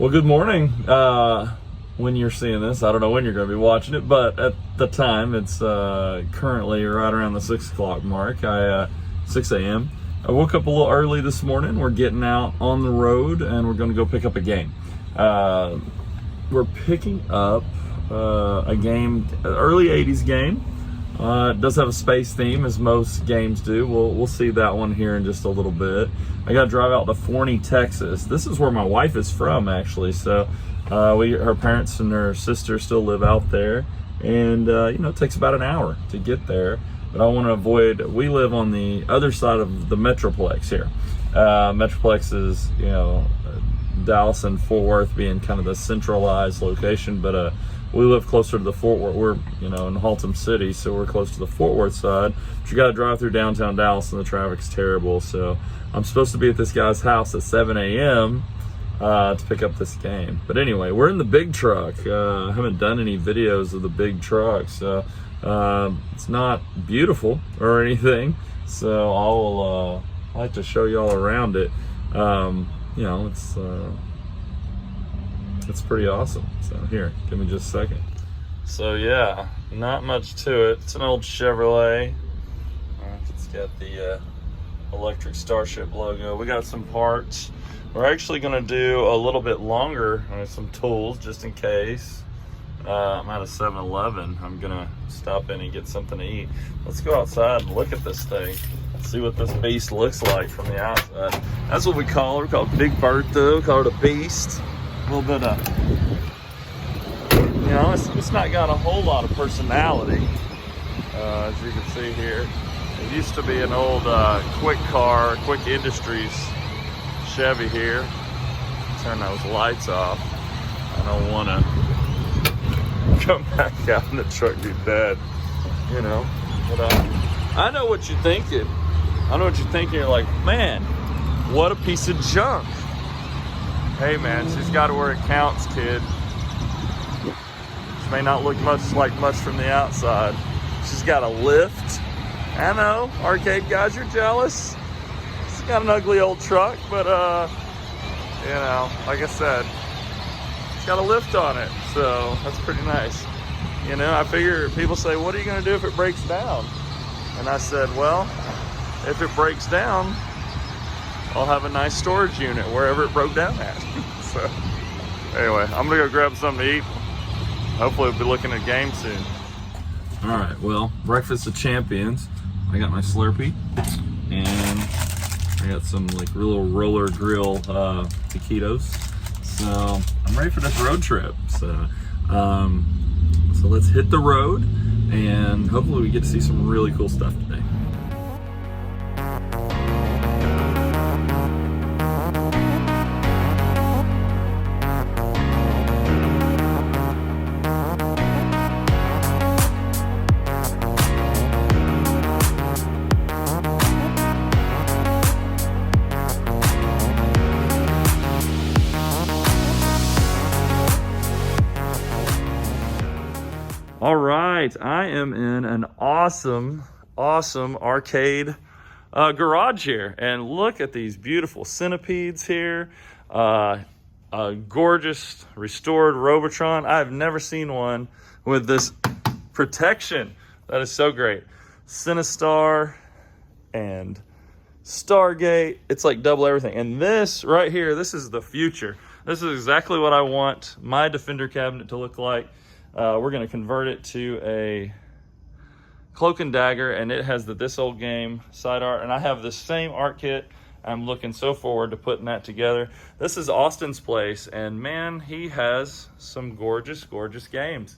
Well, good morning. When you're seeing this, I don't know when you're going to be watching it, but at the time, it's currently right around the 6 o'clock mark. 6 a.m. I woke up a little early this morning. We're getting out on the road, and we're going to go pick up a game. We're picking up a game, an early 80s game. It does have a space theme, as most games do. We'll see that one here in just a little bit. I got to drive out to Forney, Texas. This is where my wife is from, actually. So her parents and her sister still live out there, and it takes about an hour to get there. But I want to avoid. We live on the other side of the Metroplex here. Metroplex is, Dallas and Fort Worth being kind of the centralized location, but we live closer to the Fort Worth. We're, in Haltom City, so we're close to the Fort Worth side. But you got to drive through downtown Dallas, and the traffic's terrible. So I'm supposed to be at this guy's house at 7 a.m. To pick up this game. But anyway, we're in the big truck. I haven't done any videos of the big truck, so it's not beautiful or anything. So I'll like to show you all around it. It's pretty awesome. So here, give me just a second. So yeah, not much to it. It's an old Chevrolet. It's got the electric Starship logo. We got some parts. We're actually going to do a little bit longer, some tools just in case. I'm at a 7-Eleven. I'm going to stop in and get something to eat. Let's go outside and look at this thing. See what this beast looks like from the outside. That's what we call her. We call it Big Bertha. We call it a beast. A little bit of, it's not got a whole lot of personality, as you can see here. It used to be an old Quick Industries Chevy here. Turn those lights off. I don't want to come back out in the truck be dead, But I know what you're thinking. I know what you're thinking. You're like, man, what a piece of junk. Hey man, she's got to where it counts, kid. She may not look much from the outside. She's got a lift. I know, arcade guys, you're jealous. She's got an ugly old truck, but like I said, it's got a lift on it, so that's pretty nice. I figure people say, what are you gonna do if it breaks down? And I said, well, if it breaks down, I'll have a nice storage unit wherever it broke down at. So anyway, I'm gonna go grab something to eat. Hopefully we'll be looking at game soon. All right, well, breakfast of champions. I got my Slurpee, and I got some little roller grill taquitos. So I'm ready for this road trip. So let's hit the road, and hopefully we get to see some really cool stuff today. All right, I am in an awesome arcade garage here, and look at these beautiful centipedes here. A gorgeous restored Robotron. I've never seen one with this protection. That is so great. Cinestar and Stargate. It's like double everything. And this right here, this is the future. This is exactly what I want my Defender cabinet to look like. We're going to convert it to a Cloak and Dagger, and it has the This Old Game side art, and I have the same art kit. I'm looking so forward to putting that together. This is Austin's place, and man, he has some gorgeous games.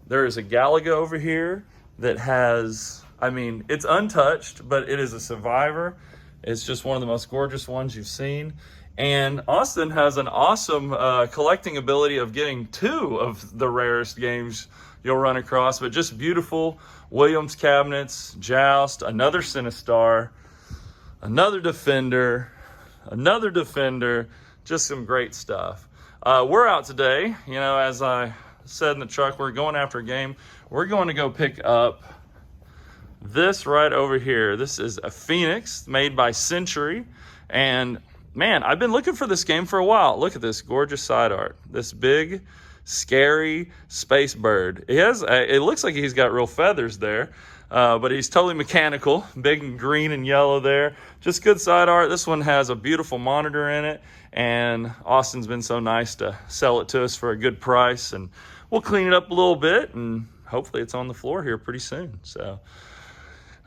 There is a Galaga over here that has, it's untouched, but it is a survivor. It's just one of the most gorgeous ones you've seen. And Austin has an awesome collecting ability of getting 2 of the rarest games you'll run across, but just beautiful Williams cabinets, Joust, another Cinestar, another Defender, just some great stuff. We're out today, as I said in the truck, we're going after a game. We're going to go pick up this right over here. This is a Phoenix made by Century, and man, I've been looking for this game for a while. Look at this gorgeous side art. This big, scary space bird. He has, it looks like he's got real feathers there, but he's totally mechanical. Big and green and yellow there. Just good side art. This one has a beautiful monitor in it, and Austin's been so nice to sell it to us for a good price, and we'll clean it up a little bit, and hopefully it's on the floor here pretty soon. So,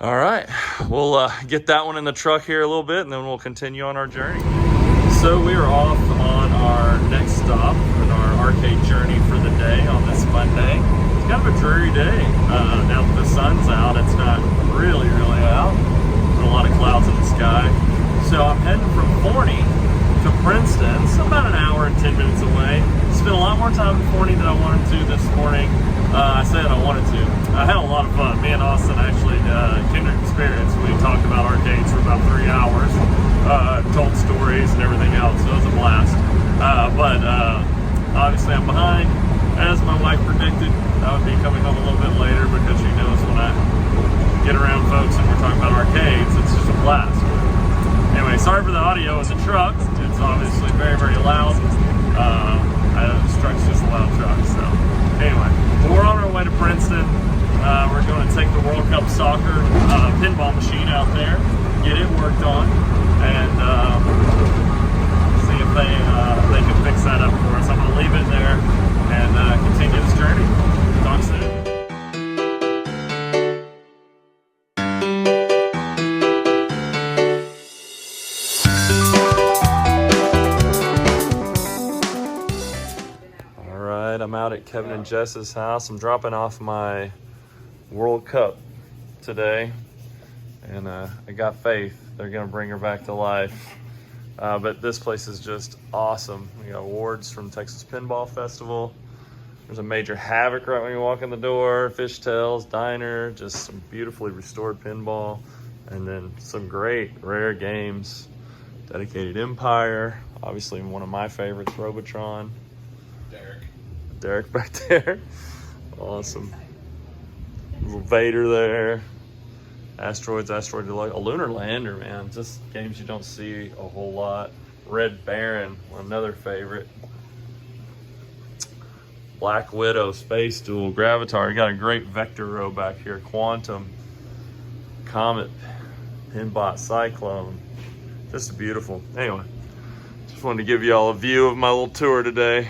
all right, we'll get that one in the truck here a little bit, and then we'll continue on our journey. So we are off on our next stop in our arcade journey for the day on this Monday. It's kind of a dreary day. Now that the sun's out, it's not really out. There's a lot of clouds in the sky. So I'm heading from Forney to Princeton. It's about an hour and 10 minutes away. Spent a lot more time in Forney than I wanted to this morning. I said I wanted to. I had a lot of fun. Me and Austin actually, kindred experience. We talked about arcades for about 3 hours, told stories and everything else. So it was a blast. But obviously I'm behind. As my wife predicted, I would be coming home a little bit later because she knows when I get around folks and we're talking about arcades, it's just a blast. Anyway, sorry for the audio in the truck. It's obviously very loud. This truck's just a loud truck. So anyway, we're on our way to Princeton. We're going to take the World Cup Soccer pinball machine out there, get it worked on, and see if they can fix that up for us. I'm going to leave it there and continue this journey. Talk soon. All right, I'm out at Kevin and Jess's house. I'm dropping off my World Cup today, and I got faith they're gonna bring her back to life. But this place is just awesome. We got awards from Texas Pinball Festival. There's a major Havoc right when you walk in the door, Fishtails, Diner, just some beautifully restored pinball, and then some great rare games. Dedicated Empire, obviously one of my favorites, Robotron. Derek back there. Awesome. Little Vader there. Asteroid Deluxe. A Lunar Lander, man. Just games you don't see a whole lot. Red Baron, another favorite. Black Widow, Space Duel, Gravatar. You got a great Vector row back here. Quantum, Comet, Pinbot, Cyclone. Just beautiful. Anyway, just wanted to give you all a view of my little tour today.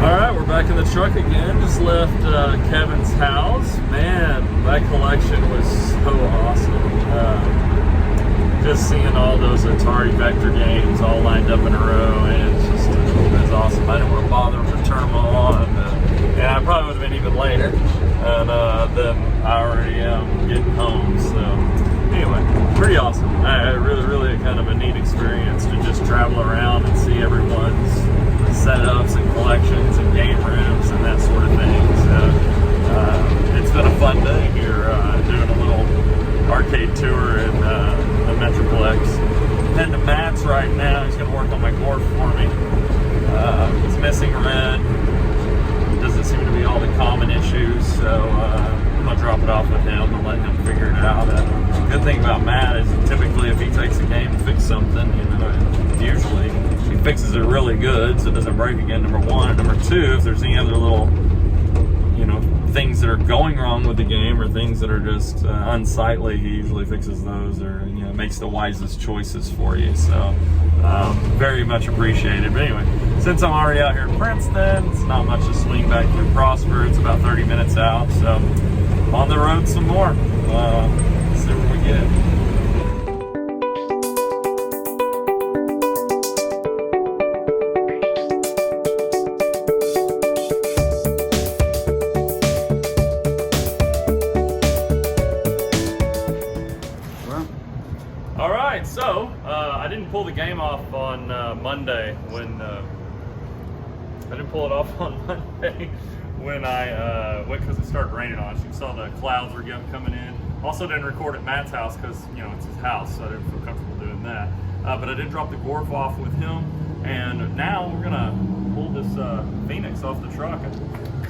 All right, we're back in the truck again. Just left Kevin's house. Man, that collection was so awesome. Just seeing all those Atari Vector games all lined up in a row, and it was awesome. I didn't want to bother him to turn them all on, and I probably would have been even later. And then I already am getting home. So anyway, pretty awesome. Really kind of a neat experience to just travel around and see everyone's setups and collections and game rooms and that sort of thing. So it's been a fun day here doing a little arcade tour in the Metroplex. Heading to Matt's right now. He's going to work on my Gorf for me. It's missing red. Doesn't seem to be all the common issues, so I'm going to drop it off with him and let him figure it out. Good thing about Matt is typically if he takes a game to fix something, usually he fixes it really good so it doesn't break again, number one. And number two, if there's any other little, things that are going wrong with the game or things that are just unsightly, he usually fixes those or, makes the wisest choices for you. So very much appreciated. But anyway, since I'm already out here in Princeton, it's not much to swing back through Prosper. It's about 30 minutes out. So on the road some more. See what we get. So, I didn't pull the game off on Monday when I went because it started raining on us. You saw the clouds were coming in. Also didn't record at Matt's house because it's his house, so I didn't feel comfortable doing that. But I did drop the Gorf off with him, and now we're gonna pull this Phoenix off the truck and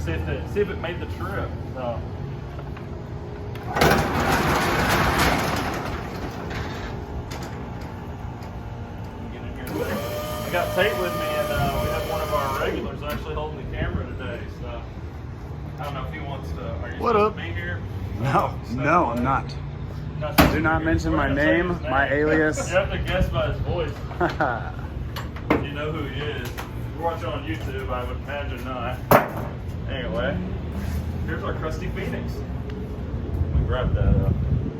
see if it made the trip. got Tate with me, and we have one of our regulars actually holding the camera today. So I don't know if he wants to. Are you What supposed up? to be here? No, I'm not. Not Do not mention my name, my alias. You have to guess by his voice. You know who he is. If you're watching on YouTube, I would imagine not. Anyway, here's our Krusty Phoenix. Let me grab that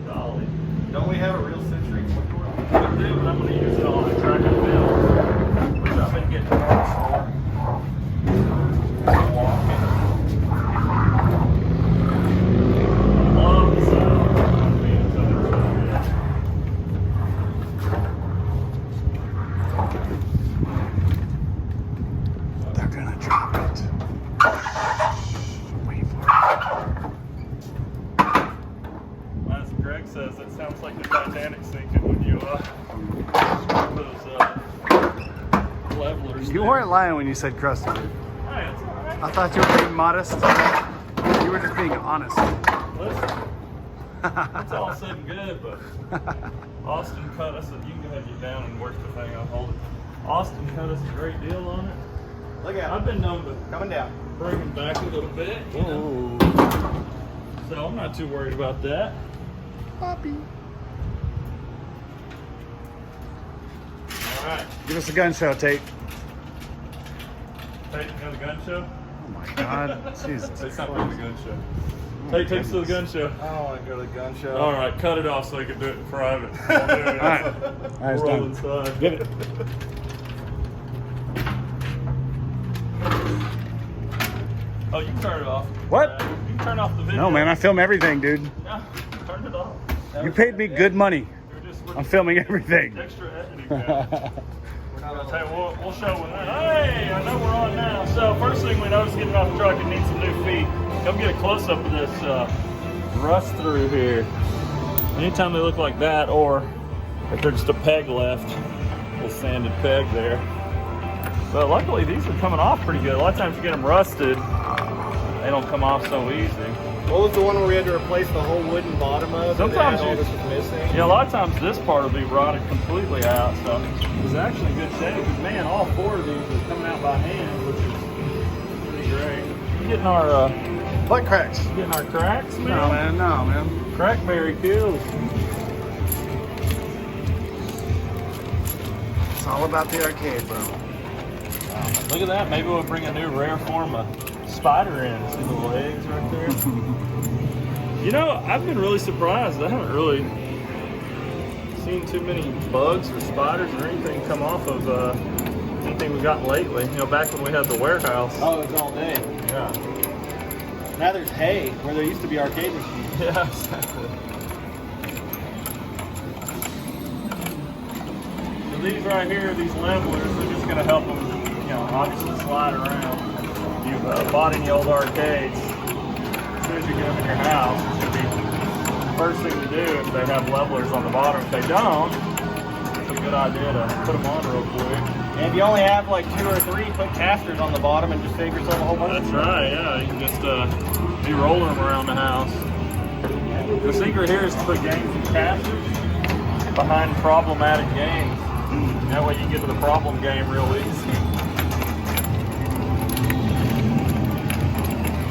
dolly. Don't we have a real Century? I do, but I'm going to use it on a track and field, which I've been getting parts for. Walking. Love the sound of my Phoenix. They're gonna drop it. Wait for it. As Greg says, it sounds like the Titanic sinking when you those levelers. You there. weren't lying when you said Krusty. Hey, it's all right. I thought you were being modest. You were just being honest. Listen, it's all said and good, but Austin cut us. You can go ahead and get down and work the thing. I'll hold it. Austin cut us a great deal on it. Look at I've him. been known to Coming down. bring him back a little bit, you know. So I'm not too worried about that. Poppy. All right, Give us a gun show, Tate. take another gun show. Oh my God. Jesus. It's not really the gun show. Take us to the gun show. I don't want to go to the gun show. All right, cut it off so you can do it in private. I'll do it. All right. All right, it's Roll done. inside. Give it. Oh, you can turn it off. What? You can turn off the video. No, man, I film everything, dude. No, turn it off. You paid me good money. We're I'm filming everything. extra editing guys. I'll tell you, we'll show when that. Hey, I know we're on now. So first thing we notice getting off the truck, it needs some new feet. Come get a close up of this rust through here. Anytime they look like that, or if they're just a peg left, little sanded peg there. But luckily these are coming off pretty good. A lot of times you get them rusted, they don't come off so easy. What was the one where we had to replace the whole wooden bottom of? Sometimes and all you- this was missing. Yeah, a lot of times this part will be rotted completely out, so it's actually in good shape. Because man, all four of these are coming out by hand, which is pretty great. You getting our Butt cracks. getting our cracks, man? No, man. No, man. Crackberry kills. It's all about the arcade, bro. Look at that. Maybe we'll bring a new rare form of spider in. See the legs right there? You know, I've been really surprised. I haven't really seen too many bugs or spiders or anything come off of anything we've gotten lately. You know, back when we had the warehouse. Oh, it was all day. Yeah. Now there's hay where there used to be arcade machines. Yeah, exactly. So these right here, these levelers, are just going to help them, you know, obviously slide around. You've bought any old arcades, as soon as you get them in your house, it should be the first thing to do if they have levelers on the bottom. If they don't, it's a good idea to put them on real quick. And if you only have like 2 or 3, put casters on the bottom and just save yourself a whole bunch. That's right, yeah. You can just be rolling them around the house. The secret here is to put games and casters behind problematic games. That way you get to the problem game real easy.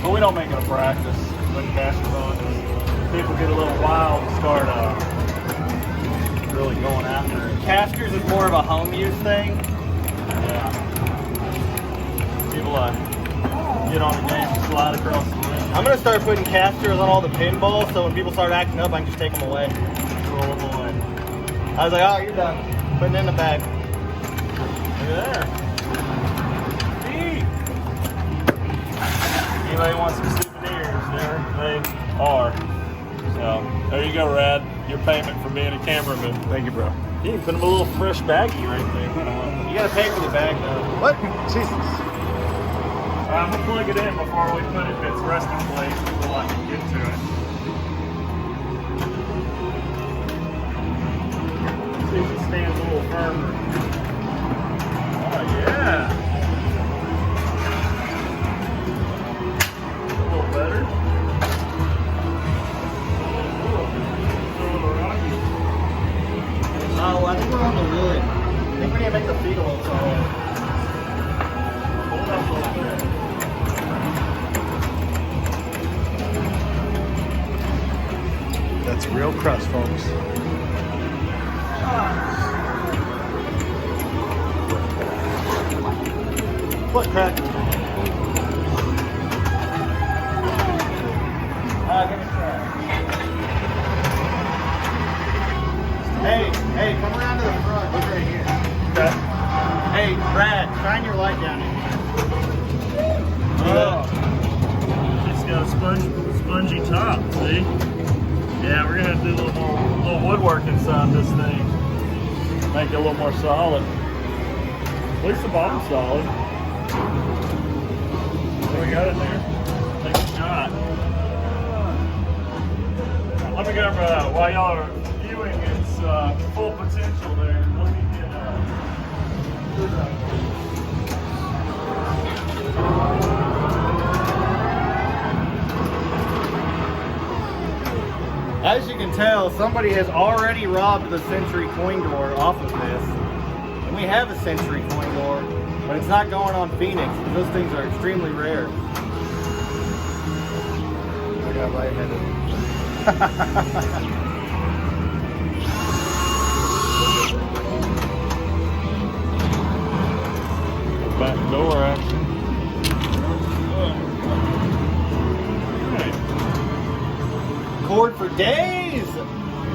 But we don't make it a practice putting casters on. People get a little wild and start really going after it. Casters is more of a home use thing. Yeah. People get on the game and slide across the room. I'm gonna start putting casters on all the pinballs, so when people start acting up, I can just take them away. Roll them away. I was like, oh, you're done. Putting it in the bag. Look at there. Neat. Anybody wants some souvenirs? There they are. So there you go, Rad. Your payment for being a cameraman. Thank you, bro. You can put them a little fresh baggie right there. You gotta pay for the bag though. What? Jesus. I'm gonna plug it in before we put it in its resting place so I can get to it. See if it stands a little firmer. Oh yeah. A little better. Oh, I think we're on the wood. I think we need to to make the feet a little solid. Hold up a little bit. That's real crust, folks. Foot crack. Give me a try. Hey, come around to the front. Look right here. Okay. Hey, Brad, shine your light down in here. Oh, it's got a spongy top, see? Yeah, we're gonna have to do a little woodwork inside this thing. Make it a little more solid. At least the bottom's solid. What do we got in there? Take a shot. Let me go over, while y'all are viewing its full potential there, let me get As you can tell, somebody has already robbed the Century coin door off of this. And we have a Century coin door, but it's not going on Phoenix because those things are extremely rare. I got lightheaded. back door action. Cord for days!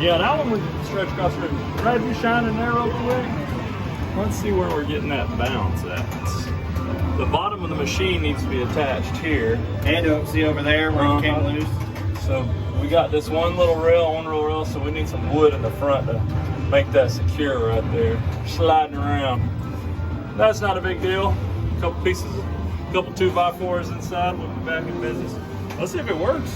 Yeah, that one we can stretch across the room. Brad, you shine in there real quick. Let's see where we're getting that bounce at. The bottom of the machine needs to be attached here. And see over there where you came loose. So we got this one little rail, so we need some wood in the front to make that secure right there. Sliding around. That's not a big deal. A couple pieces, a couple 2x4s inside, we'll be back in business. Let's see if it works.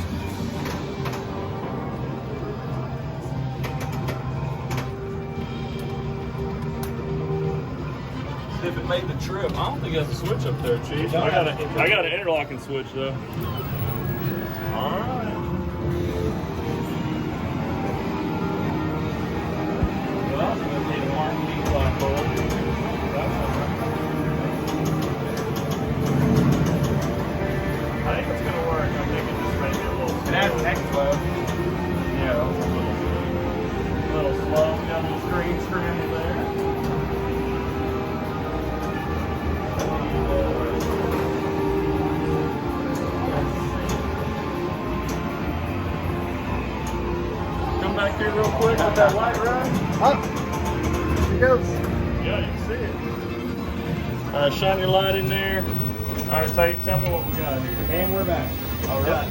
See if it made the trip. I don't think it has a switch up there, Chief. I got an interlocking switch though. All right. Well, we need a marquee block hole. I think it's gonna work. I think it just made me a little slow. It has an X-Flow. Yeah, a little slow. We got a little green screen there. Come back here real quick with that light rod. Oh, here it goes. Yeah, you can see it. All right, shine your light in there. All right, tell me what we got here. And we're back. All right.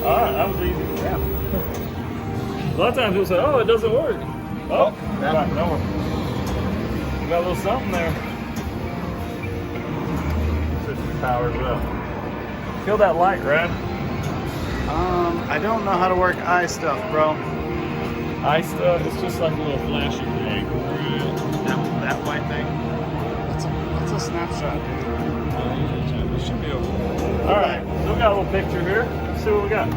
All right, that was easy. Yeah. A lot of times people say, "Oh, it doesn't work." Oh, that right, no work. We got a little something there. System powered up. Feel that light, Brad. I don't know how to work eye stuff, bro. Ice it's just like a little flashy thing. That white thing. It's a snapshot, dude. It should be okay. All right, so we got a little picture here. Let's see what we got.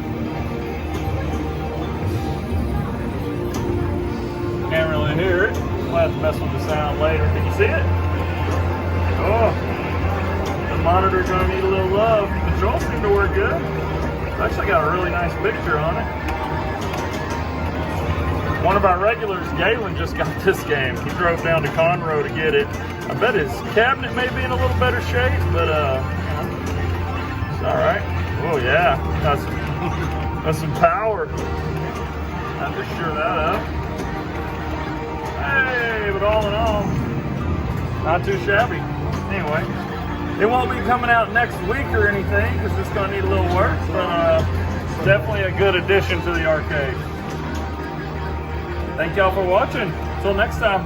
Can't really hear it. We'll have to mess with the sound later. Can you see it? Oh, the monitor's gonna need a little love. The controls seem to work good. It's actually got a really nice picture on it. One of our regulars, Galen, just got this game. He drove down to Conroe to get it. I bet his cabinet may be in a little better shape, but it's all right. Oh yeah, that's some power. Have to sure that up. Hey, but all in all, not too shabby. Anyway, it won't be coming out next week or anything because it's gonna need a little work, but definitely a good addition to the arcade. Thank y'all for watching. Until next time.